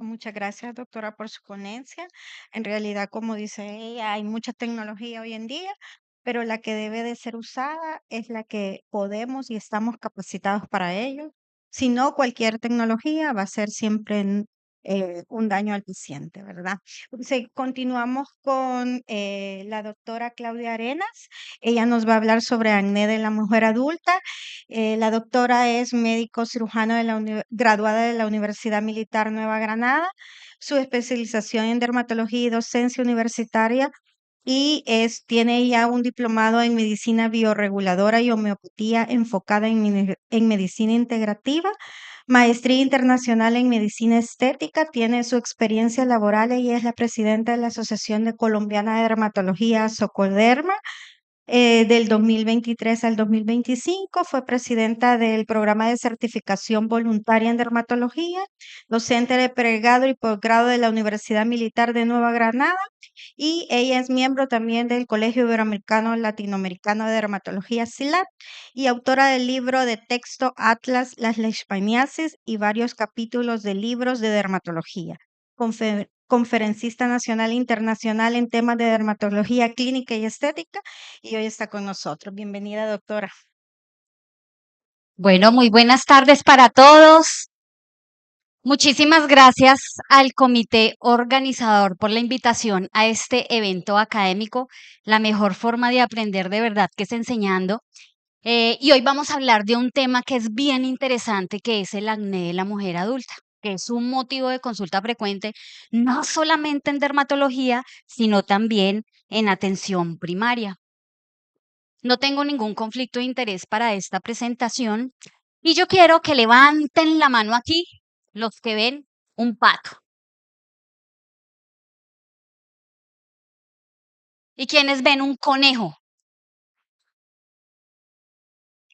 Muchas gracias, doctora, por su ponencia. En realidad, como dice ella, hay mucha tecnología hoy en día, pero la que debe de ser usada es la que podemos y estamos capacitados para ello. Si no, cualquier tecnología va a ser siempre un daño al paciente, ¿verdad? Continuamos con la doctora Claudia Arenas. Ella nos va a hablar sobre acné de la mujer adulta. La doctora es médico cirujano graduada de la Universidad Militar Nueva Granada. Su especialización en dermatología y docencia universitaria tiene ya un diplomado en medicina bioreguladora y homeopatía enfocada en medicina integrativa, maestría internacional en medicina estética, tiene su experiencia laboral y es la presidenta de la Asociación Colombiana de Dermatología, Socoderma. Del 2023 al 2025 fue presidenta del programa de certificación voluntaria en dermatología, docente de pregrado y posgrado de la Universidad Militar de Nueva Granada, y ella es miembro también del Colegio Iberoamericano Latinoamericano de Dermatología, SILAT, y autora del libro de texto Atlas, las leishmaniasis y varios capítulos de libros de dermatología. Conferencista nacional e internacional en temas de dermatología clínica y estética, y hoy está con nosotros. Bienvenida, doctora. Bueno, muy buenas tardes para todos. Muchísimas gracias al comité organizador por la invitación a este evento académico. La mejor forma de aprender de verdad que es enseñando. Y hoy vamos a hablar de un tema que es bien interesante, que es el acné de la mujer adulta, que es un motivo de consulta frecuente, no solamente en dermatología, sino también en atención primaria. No tengo ningún conflicto de interés para esta presentación y yo quiero que levanten la mano aquí los que ven un pato. ¿Y quienes ven un conejo?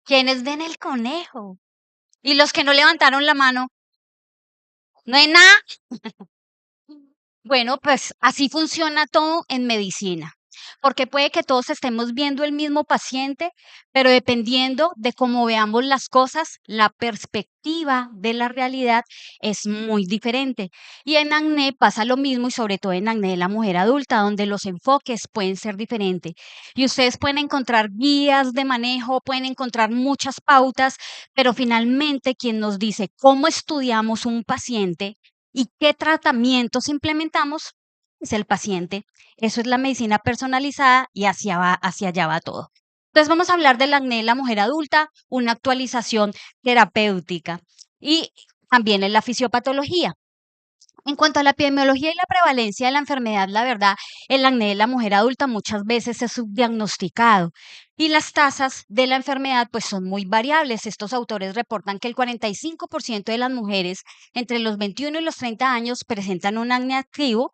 ¿Quiénes ven el conejo? Y los que no levantaron la mano, ¿no hay nada? Bueno, pues así funciona todo en medicina, porque puede que todos estemos viendo el mismo paciente, pero dependiendo de cómo veamos las cosas, la perspectiva de la realidad es muy diferente. Y en acné pasa lo mismo y sobre todo en acné de la mujer adulta, donde los enfoques pueden ser diferentes. Y ustedes pueden encontrar guías de manejo, pueden encontrar muchas pautas, pero finalmente quien nos dice cómo estudiamos un paciente y qué tratamientos implementamos es el paciente. Eso es la medicina personalizada y hacia allá va todo. Entonces vamos a hablar del acné de la mujer adulta, una actualización terapéutica y también en la fisiopatología. En cuanto a la epidemiología y la prevalencia de la enfermedad, la verdad, el acné de la mujer adulta muchas veces es subdiagnosticado y las tasas de la enfermedad pues son muy variables. Estos autores reportan que el 45% de las mujeres entre los 21 y los 30 años presentan un acné activo,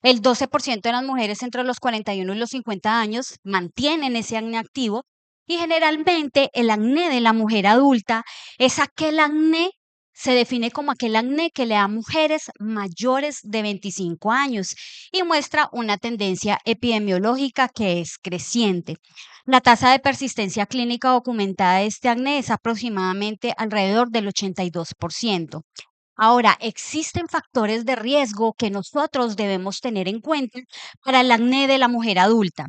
el 12% de las mujeres entre los 41 y los 50 años mantienen ese acné activo y generalmente el acné de la mujer adulta es aquel acné, se define como aquel acné que le da a mujeres mayores de 25 años y muestra una tendencia epidemiológica que es creciente. La tasa de persistencia clínica documentada de este acné es aproximadamente alrededor del 82%. Ahora, existen factores de riesgo que nosotros debemos tener en cuenta para el acné de la mujer adulta.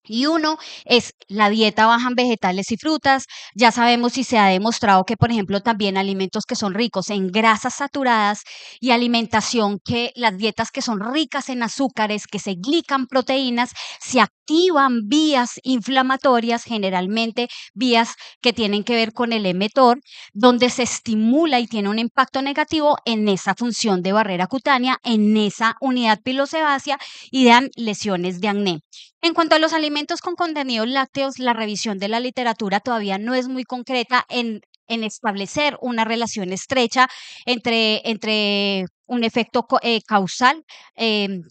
Y uno es la dieta baja en vegetales y frutas. Ya sabemos y se ha demostrado que, por ejemplo, también alimentos que son ricos en grasas saturadas y alimentación que las dietas que son ricas en azúcares, que se glican proteínas, se activan vías inflamatorias, generalmente vías que tienen que ver con el mTOR, donde se estimula y tiene un impacto negativo en esa función de barrera cutánea, en esa unidad pilosebácea y dan lesiones de acné. En cuanto a los alimentos con contenidos lácteos, la revisión de la literatura todavía no es muy concreta en establecer una relación estrecha entre un efecto causal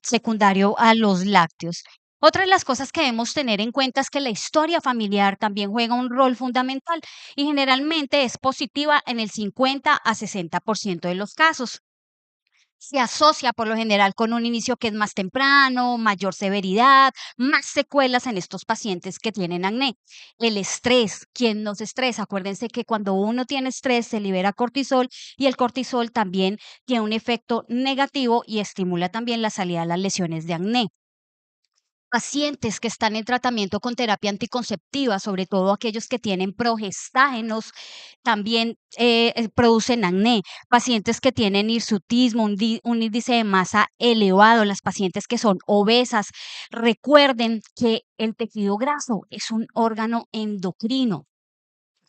secundario a los lácteos. Otra de las cosas que debemos tener en cuenta es que la historia familiar también juega un rol fundamental y generalmente es positiva en el 50 a 60% de los casos. Se asocia por lo general con un inicio que es más temprano, mayor severidad, más secuelas en estos pacientes que tienen acné. El estrés, ¿quién nos estresa? Acuérdense que cuando uno tiene estrés se libera cortisol y el cortisol también tiene un efecto negativo y estimula también la salida de las lesiones de acné. Pacientes que están en tratamiento con terapia anticonceptiva, sobre todo aquellos que tienen progestágenos, también producen acné. Pacientes que tienen hirsutismo, un índice de masa elevado, las pacientes que son obesas. Recuerden que el tejido graso es un órgano endocrino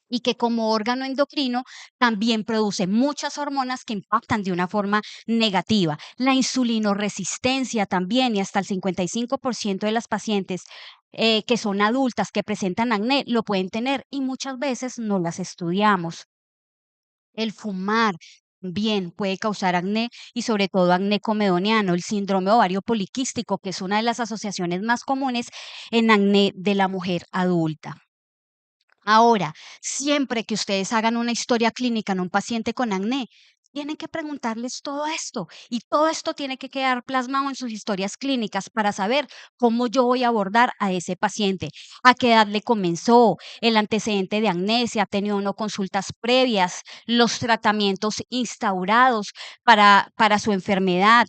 y que como órgano endocrino también produce muchas hormonas que impactan de una forma negativa. La insulinoresistencia también, y hasta el 55% de las pacientes que son adultas que presentan acné lo pueden tener y muchas veces no las estudiamos. El fumar bien puede causar acné y sobre todo acné comedoniano, el síndrome ovario poliquístico, que es una de las asociaciones más comunes en acné de la mujer adulta. Ahora, siempre que ustedes hagan una historia clínica en un paciente con acné, tienen que preguntarles todo esto y todo esto tiene que quedar plasmado en sus historias clínicas para saber cómo yo voy a abordar a ese paciente, a qué edad le comenzó, el antecedente de acné, si ha tenido o no consultas previas, los tratamientos instaurados para su enfermedad,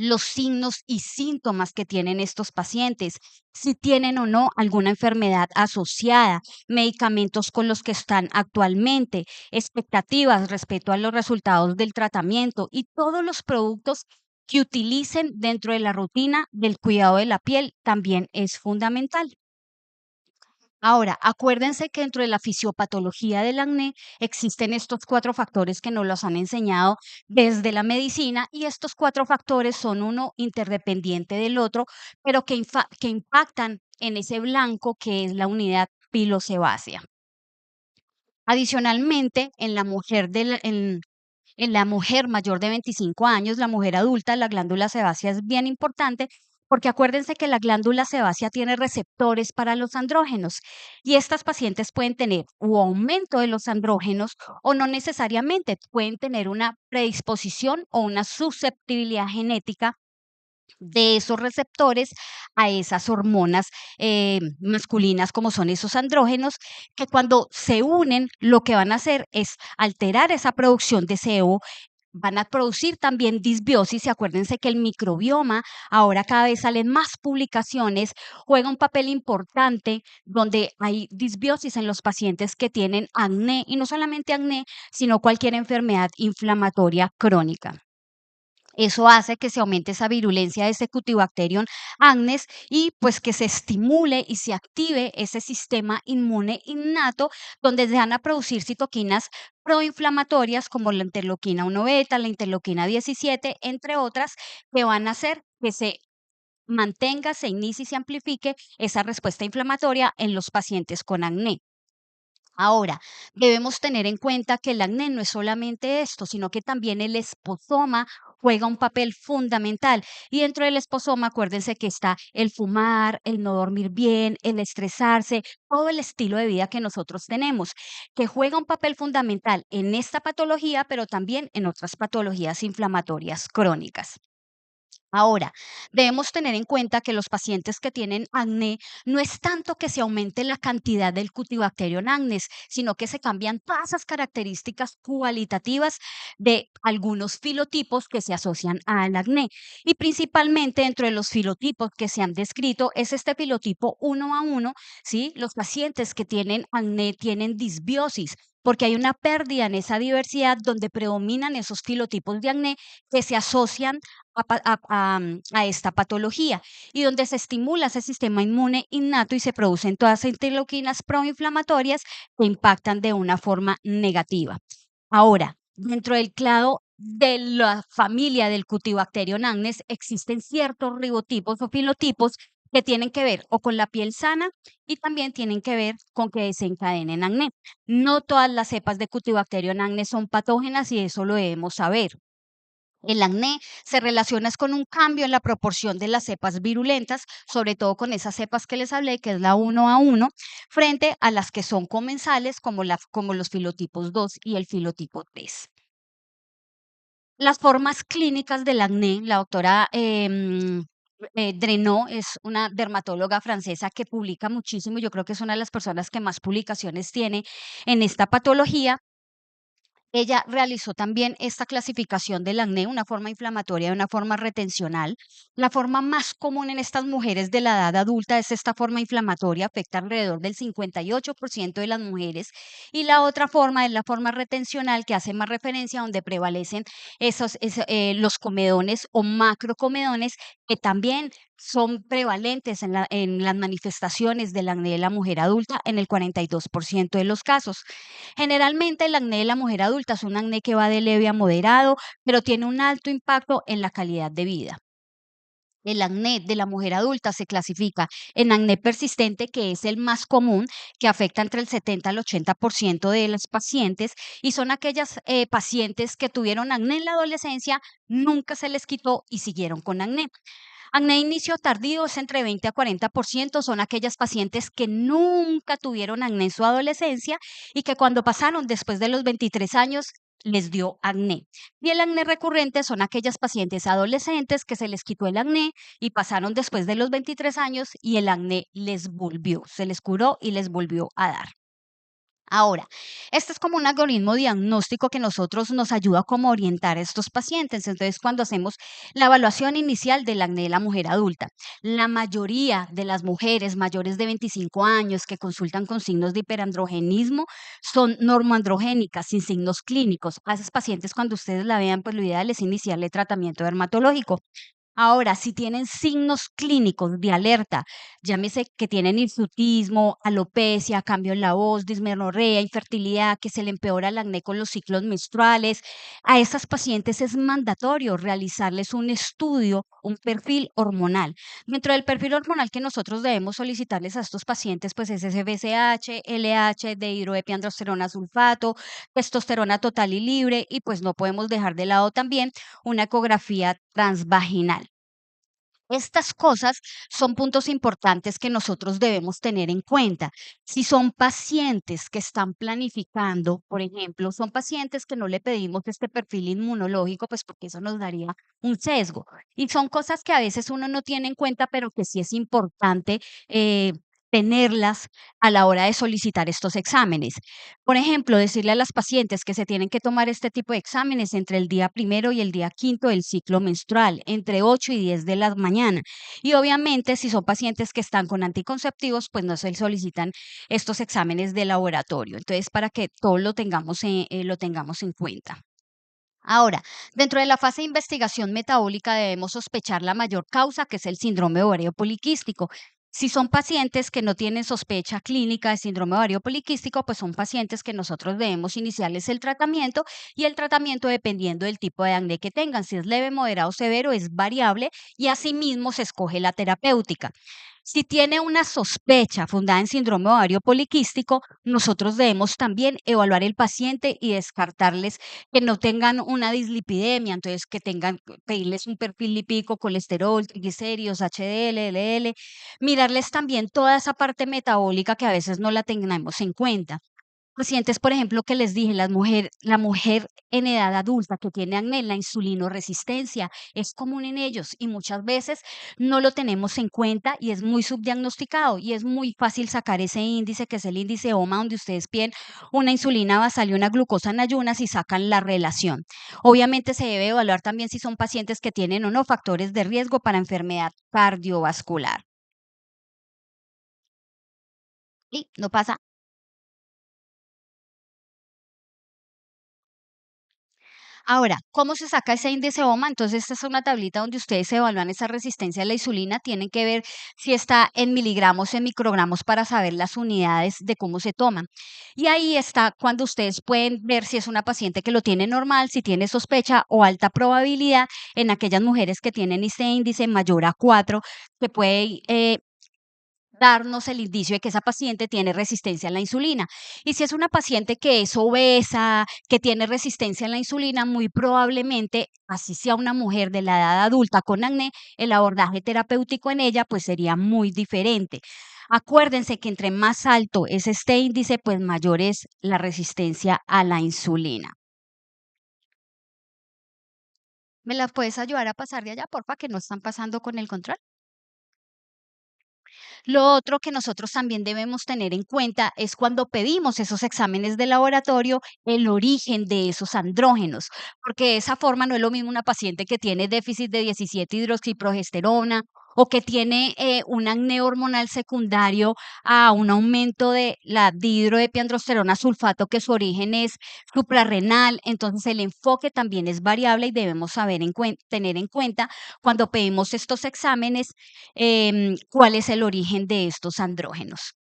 los signos y síntomas que tienen estos pacientes, si tienen o no alguna enfermedad asociada, medicamentos con los que están actualmente, expectativas respecto a los resultados del tratamiento y todos los productos que utilicen dentro de la rutina del cuidado de la piel también es fundamental. Ahora, acuérdense que dentro de la fisiopatología del acné existen estos 4 factores que nos los han enseñado desde la medicina y estos 4 factores son uno interdependiente del otro, pero que impactan en ese blanco que es la unidad pilosebácea. Adicionalmente, en la mujer mayor de 25 años, la mujer adulta, la glándula sebácea es bien importante porque acuérdense que la glándula sebácea tiene receptores para los andrógenos y estas pacientes pueden tener o aumento de los andrógenos o no necesariamente pueden tener una predisposición o una susceptibilidad genética de esos receptores a esas hormonas masculinas como son esos andrógenos, que cuando se unen lo que van a hacer es alterar esa producción de sebo, van a producir también disbiosis y acuérdense que el microbioma, ahora cada vez salen más publicaciones, juega un papel importante donde hay disbiosis en los pacientes que tienen acné y no solamente acné, sino cualquier enfermedad inflamatoria crónica. Eso hace que se aumente esa virulencia de ese Cutibacterium acnes y pues que se estimule y se active ese sistema inmune innato donde se van a producir citoquinas proinflamatorias como la interleuquina 1 beta, la interleuquina 17, entre otras, que van a hacer que se mantenga, se inicie y se amplifique esa respuesta inflamatoria en los pacientes con acné. Ahora, debemos tener en cuenta que el acné no es solamente esto, sino que también el esposoma juega un papel fundamental. Y dentro del esposoma, acuérdense que está el fumar, el no dormir bien, el estresarse, todo el estilo de vida que nosotros tenemos, que juega un papel fundamental en esta patología, pero también en otras patologías inflamatorias crónicas. Ahora, debemos tener en cuenta que los pacientes que tienen acné no es tanto que se aumente la cantidad del Cutibacterium acnes, sino que se cambian todas esas características cualitativas de algunos filotipos que se asocian al acné. Y principalmente dentro de los filotipos que se han descrito es este filotipo 1A1, ¿sí? Los pacientes que tienen acné tienen disbiosis, porque hay una pérdida en esa diversidad donde predominan esos filotipos de acné que se asocian a esta patología y donde se estimula ese sistema inmune innato y se producen todas esas interleuquinas proinflamatorias que impactan de una forma negativa. Ahora, dentro del clado de la familia del Cutibacterium acnes existen ciertos ribotipos o filotipos que tienen que ver o con la piel sana y también tienen que ver con que desencadenen acné. No todas las cepas de Cutibacterium acnes son patógenas y eso lo debemos saber. El acné se relaciona es con un cambio en la proporción de las cepas virulentas, sobre todo con esas cepas que les hablé, que es la 1A1, frente a las que son comensales, como los filotipos 2 y el filotipo 3. Las formas clínicas del acné, la doctora Drenot es una dermatóloga francesa que publica muchísimo, yo creo que es una de las personas que más publicaciones tiene en esta patología. Ella realizó también esta clasificación del acné, una forma inflamatoria y una forma retencional. La forma más común en estas mujeres de la edad adulta es esta forma inflamatoria, afecta alrededor del 58% de las mujeres. Y la otra forma es la forma retencional, que hace más referencia a donde prevalecen los comedones o macrocomedones, que también son prevalentes en las manifestaciones del acné de la mujer adulta en el 42% de los casos. Generalmente el acné de la mujer adulta es un acné que va de leve a moderado, pero tiene un alto impacto en la calidad de vida. El acné de la mujer adulta se clasifica en acné persistente, que es el más común, que afecta entre el 70 al 80% de las pacientes, y son aquellas pacientes que tuvieron acné en la adolescencia, nunca se les quitó y siguieron con acné. Acné de inicio tardío es entre 20 a 40%, son aquellas pacientes que nunca tuvieron acné en su adolescencia y que cuando pasaron después de los 23 años les dio acné. Y el acné recurrente son aquellas pacientes adolescentes que se les quitó el acné y pasaron después de los 23 años y el acné les volvió, se les curó y les volvió a dar. Ahora, este es como un algoritmo diagnóstico que nosotros nos ayuda como a orientar a estos pacientes. Entonces, cuando hacemos la evaluación inicial del acné de la mujer adulta, la mayoría de las mujeres mayores de 25 años que consultan con signos de hiperandrogenismo son normoandrogénicas, sin signos clínicos. A esas pacientes, cuando ustedes la vean, pues lo ideal es iniciarle tratamiento dermatológico. Ahora, si tienen signos clínicos de alerta, llámese que tienen hirsutismo, alopecia, cambio en la voz, dismenorrea, infertilidad, que se le empeora el acné con los ciclos menstruales, a estas pacientes es mandatorio realizarles un estudio, un perfil hormonal. Dentro del perfil hormonal que nosotros debemos solicitarles a estos pacientes, pues es FSH, LH, dehidroepiandrosterona sulfato, testosterona total y libre, y pues no podemos dejar de lado también una ecografía transvaginal. Estas cosas son puntos importantes que nosotros debemos tener en cuenta. Si son pacientes que están planificando, por ejemplo, son pacientes que no le pedimos este perfil inmunológico, pues porque eso nos daría un sesgo. Y son cosas que a veces uno no tiene en cuenta, pero que sí es importante tenerlas a la hora de solicitar estos exámenes. Por ejemplo, decirle a las pacientes que se tienen que tomar este tipo de exámenes entre el día primero y el día quinto del ciclo menstrual, entre 8 y 10 de la mañana. Y obviamente, si son pacientes que están con anticonceptivos, pues no se les solicitan estos exámenes de laboratorio. Entonces, para que todo lo tengamos en cuenta. Ahora, dentro de la fase de investigación metabólica debemos sospechar la mayor causa, que es el síndrome ovario poliquístico. Si son pacientes que no tienen sospecha clínica de síndrome ovario poliquístico, pues son pacientes que nosotros debemos iniciarles el tratamiento, y el tratamiento, dependiendo del tipo de acné que tengan, si es leve, moderado o severo, es variable, y asimismo se escoge la terapéutica. Si tiene una sospecha fundada en síndrome ovario poliquístico, nosotros debemos también evaluar el paciente y descartarles que no tengan una dislipidemia, entonces que tengan, pedirles un perfil lipídico, colesterol, triglicéridos, HDL, LDL, mirarles también toda esa parte metabólica que a veces no la tenemos en cuenta. Pacientes, por ejemplo, que les dije, la mujer en edad adulta que tiene acné, la insulinoresistencia es común en ellos y muchas veces no lo tenemos en cuenta y es muy subdiagnosticado, y es muy fácil sacar ese índice, que es el índice OMA, donde ustedes piden una insulina basal y una glucosa en ayunas y sacan la relación. Obviamente se debe evaluar también si son pacientes que tienen o no factores de riesgo para enfermedad cardiovascular. Y no pasa. Ahora, ¿cómo se saca ese índice OMA? Entonces, esta es una tablita donde ustedes evalúan esa resistencia a la insulina. Tienen que ver si está en miligramos, en microgramos, para saber las unidades de cómo se toman. Y ahí está cuando ustedes pueden ver si es una paciente que lo tiene normal, si tiene sospecha o alta probabilidad. En aquellas mujeres que tienen este índice mayor a 4, que puede darnos el indicio de que esa paciente tiene resistencia a la insulina. Y si es una paciente que es obesa, que tiene resistencia a la insulina, muy probablemente, así sea una mujer de la edad adulta con acné, el abordaje terapéutico en ella pues sería muy diferente. Acuérdense que entre más alto es este índice, pues mayor es la resistencia a la insulina. ¿Me la puedes ayudar a pasar de allá, porfa, que no están pasando con el control? Lo otro que nosotros también debemos tener en cuenta es cuando pedimos esos exámenes de laboratorio, el origen de esos andrógenos, porque de esa forma no es lo mismo una paciente que tiene déficit de 17 hidroxiprogesterona o que tiene un acné hormonal secundario a un aumento de la dihidroepiandrosterona sulfato, que su origen es suprarrenal. Entonces el enfoque también es variable y debemos tener en cuenta cuando pedimos estos exámenes cuál es el origen de estos andrógenos.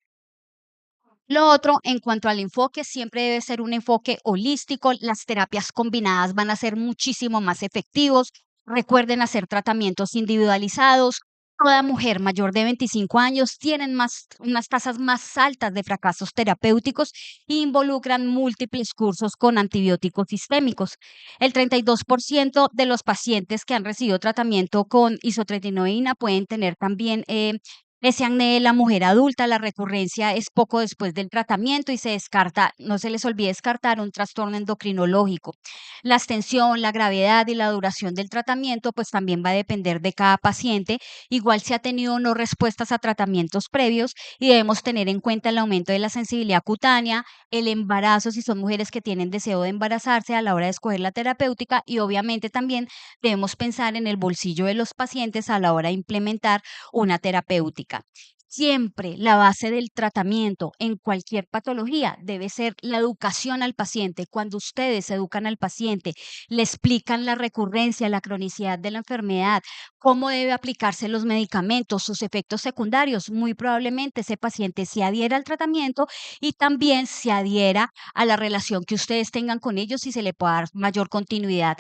Lo otro, en cuanto al enfoque, siempre debe ser un enfoque holístico. Las terapias combinadas van a ser muchísimo más efectivos. Recuerden hacer tratamientos individualizados. Toda mujer mayor de 25 años tienen unas tasas más altas de fracasos terapéuticos e involucran múltiples cursos con antibióticos sistémicos. El 32% de los pacientes que han recibido tratamiento con isotretinoína pueden tener también ese acné de la mujer adulta. La recurrencia es poco después del tratamiento y se descarta, no se les olvide descartar un trastorno endocrinológico. La extensión, la gravedad y la duración del tratamiento, pues también va a depender de cada paciente. Igual si ha tenido o no respuestas a tratamientos previos, y debemos tener en cuenta el aumento de la sensibilidad cutánea, el embarazo, si son mujeres que tienen deseo de embarazarse a la hora de escoger la terapéutica, y obviamente también debemos pensar en el bolsillo de los pacientes a la hora de implementar una terapéutica. Siempre la base del tratamiento en cualquier patología debe ser la educación al paciente. Cuando ustedes educan al paciente, le explican la recurrencia, la cronicidad de la enfermedad, cómo debe aplicarse los medicamentos, sus efectos secundarios, muy probablemente ese paciente se adhiera al tratamiento y también se adhiera a la relación que ustedes tengan con ellos y se le pueda dar mayor continuidad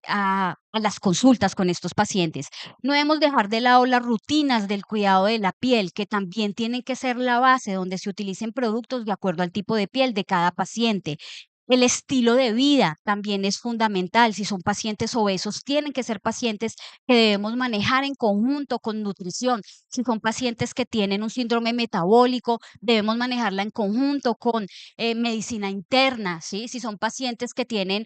a las consultas con estos pacientes. No debemos dejar de lado las rutinas del cuidado de la piel, que también tienen que ser la base donde se utilicen productos de acuerdo al tipo de piel de cada paciente. El estilo de vida también es fundamental. Si son pacientes obesos, tienen que ser pacientes que debemos manejar en conjunto con nutrición. Si son pacientes que tienen un síndrome metabólico, debemos manejarla en conjunto con medicina interna, ¿sí? Si son pacientes que tienen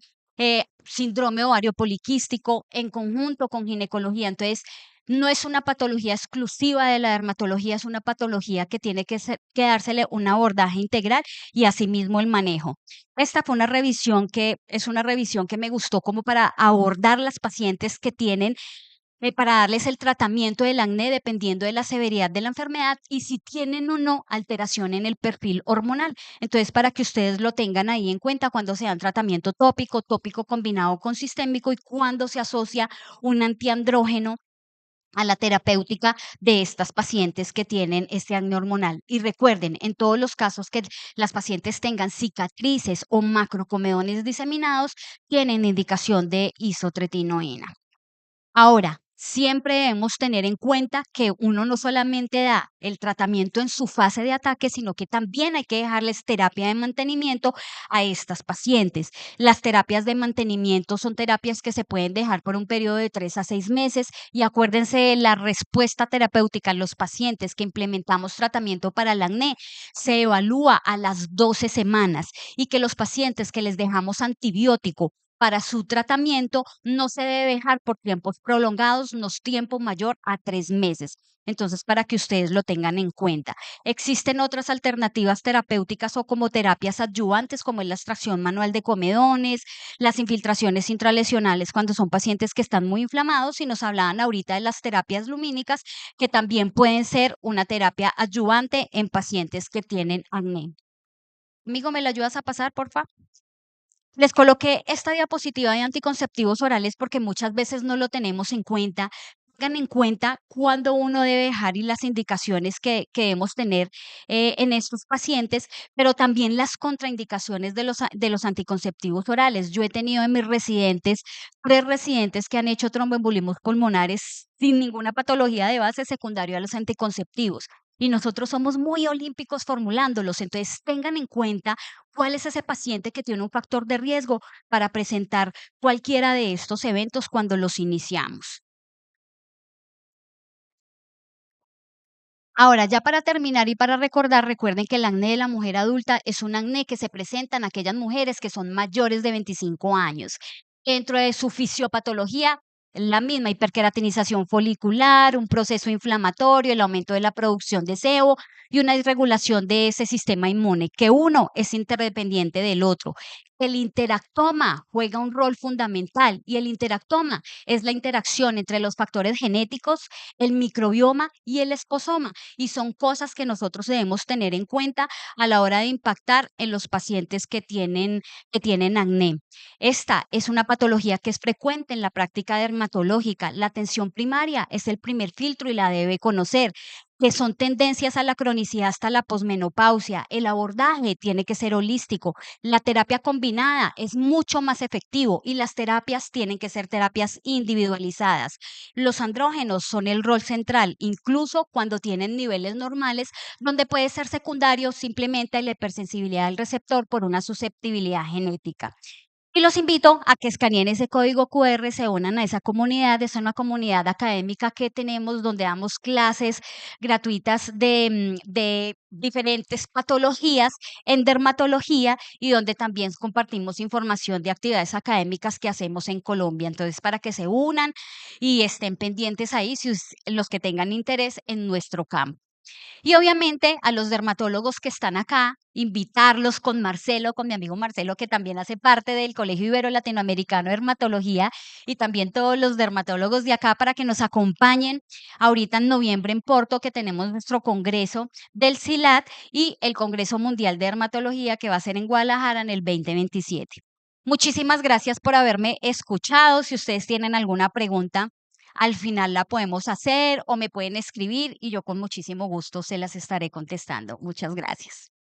síndrome ovario poliquístico, en conjunto con ginecología. Entonces, no es una patología exclusiva de la dermatología, es una patología que tiene que dársele un abordaje integral y asimismo el manejo. Esta fue una revisión que es una revisión que me gustó como para abordar las pacientes que tienen para darles el tratamiento del acné dependiendo de la severidad de la enfermedad y si tienen o no alteración en el perfil hormonal. Entonces, para que ustedes lo tengan ahí en cuenta cuando se dan tratamiento tópico, tópico combinado con sistémico y cuando se asocia un antiandrógeno a la terapéutica de estas pacientes que tienen este acné hormonal. Y recuerden, en todos los casos que las pacientes tengan cicatrices o macrocomedones diseminados, tienen indicación de isotretinoína. Ahora, siempre debemos tener en cuenta que uno no solamente da el tratamiento en su fase de ataque, sino que también hay que dejarles terapia de mantenimiento a estas pacientes. Las terapias de mantenimiento son terapias que se pueden dejar por un periodo de 3 a 6 meses y acuérdense de la respuesta terapéutica en los pacientes que implementamos tratamiento para el acné. Se evalúa a las 12 semanas y que los pacientes que les dejamos antibiótico para su tratamiento no se debe dejar por tiempos prolongados, no es tiempo mayor a 3 meses. Entonces, para que ustedes lo tengan en cuenta. Existen otras alternativas terapéuticas o como terapias adyuvantes, como es la extracción manual de comedones, las infiltraciones intralesionales cuando son pacientes que están muy inflamados, y nos hablaban ahorita de las terapias lumínicas, que también pueden ser una terapia adyuvante en pacientes que tienen acné. Amigo, ¿me lo ayudas a pasar, por favor? Les coloqué esta diapositiva de anticonceptivos orales porque muchas veces no lo tenemos en cuenta. Tengan en cuenta cuándo uno debe dejar y las indicaciones que debemos tener en estos pacientes, pero también las contraindicaciones de los anticonceptivos orales. Yo he tenido en mis residentes 3 residentes que han hecho tromboembolismos pulmonares sin ninguna patología de base secundaria a los anticonceptivos. Y nosotros somos muy olímpicos formulándolos. Entonces, tengan en cuenta cuál es ese paciente que tiene un factor de riesgo para presentar cualquiera de estos eventos cuando los iniciamos. Ahora, ya para terminar y para recordar, recuerden que el acné de la mujer adulta es un acné que se presenta en aquellas mujeres que son mayores de 25 años. Dentro de su fisiopatología, la misma hiperqueratinización folicular, un proceso inflamatorio, el aumento de la producción de sebo y una disregulación de ese sistema inmune, que uno es interdependiente del otro. El interactoma juega un rol fundamental y el interactoma es la interacción entre los factores genéticos, el microbioma y el esposoma, y son cosas que nosotros debemos tener en cuenta a la hora de impactar en los pacientes que tienen acné. Esta es una patología que es frecuente en la práctica dermatológica. La atención primaria es el primer filtro y la debe conocer, que son tendencias a la cronicidad hasta la posmenopausia. El abordaje tiene que ser holístico. La terapia combinada es mucho más efectivo y las terapias tienen que ser terapias individualizadas. Los andrógenos son el rol central, incluso cuando tienen niveles normales, donde puede ser secundario simplemente la hipersensibilidad del receptor por una susceptibilidad genética. Y los invito a que escaneen ese código QR, se unan a esa comunidad. Es una comunidad académica que tenemos donde damos clases gratuitas de diferentes patologías en dermatología y donde también compartimos información de actividades académicas que hacemos en Colombia. Entonces, para que se unan y estén pendientes ahí, los que tengan interés en nuestro campo. Y obviamente a los dermatólogos que están acá, invitarlos con Marcelo, con mi amigo Marcelo, que también hace parte del Colegio Ibero Latinoamericano de Dermatología, y también todos los dermatólogos de acá para que nos acompañen ahorita en noviembre en Porto, que tenemos nuestro congreso del CILAT y el Congreso Mundial de Dermatología que va a ser en Guadalajara en el 2027. Muchísimas gracias por haberme escuchado. Si ustedes tienen alguna pregunta, al final la podemos hacer o me pueden escribir y yo con muchísimo gusto se las estaré contestando. Muchas gracias.